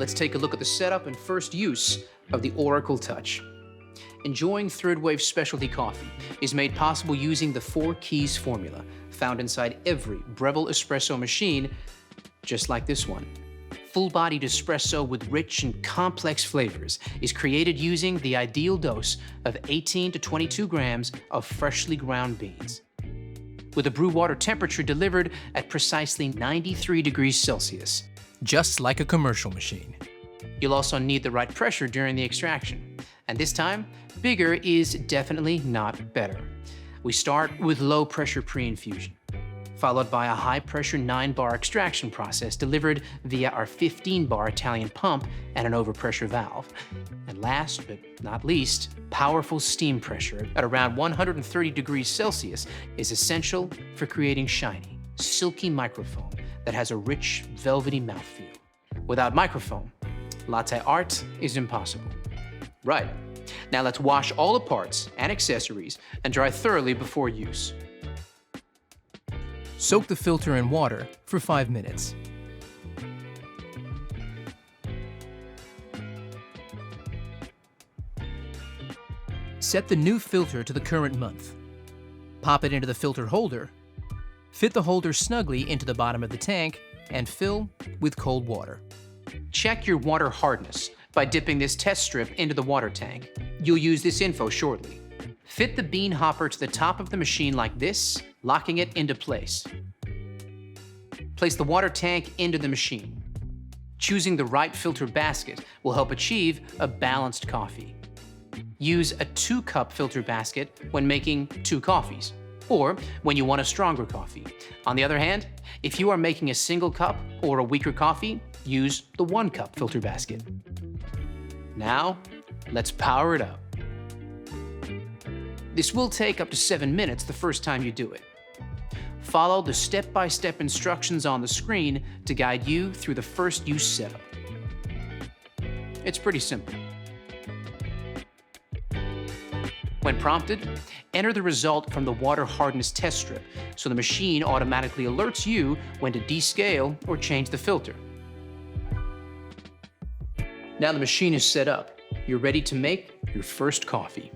let's take a look at the setup and first use of the Oracle Touch. Enjoying third wave specialty coffee is made possible using the 4 keys formula found inside every Breville Espresso machine, just like this one. Full-bodied espresso with rich and complex flavors is created using the ideal dose of 18 to 22 grams of freshly ground beans, with a brew water temperature delivered at precisely 93 degrees Celsius, just like a commercial machine. You'll also need the right pressure during the extraction, and this time, bigger is definitely not better. We start with low pressure pre-infusion, followed by a high pressure 9-bar extraction process delivered via our 15-bar Italian pump and an overpressure valve. And last but not least, powerful steam pressure at around 130 degrees Celsius is essential for creating shiny, silky microfoam that has a rich, velvety mouthfeel. Without microfoam, latte art is impossible. Right, now let's wash all the parts and accessories and dry thoroughly before use. Soak the filter in water for 5 minutes. Set the new filter to the current month. Pop it into the filter holder. Fit the holder snugly into the bottom of the tank and fill with cold water. Check your water hardness by dipping this test strip into the water tank. You'll use this info shortly. Fit the bean hopper to the top of the machine like this, locking it into place. Place the water tank into the machine. Choosing the right filter basket will help achieve a balanced coffee. Use a 2-cup filter basket when making 2 coffees, or when you want a stronger coffee. On the other hand, if you are making a single cup or a weaker coffee, use the 1-cup filter basket. Now, let's power it up. This will take up to 7 minutes the first time you do it. Follow the step-by-step instructions on the screen to guide you through the first use setup. It's pretty simple. When prompted, enter the result from the water hardness test strip so the machine automatically alerts you when to descale or change the filter. Now the machine is set up, you're ready to make your first coffee.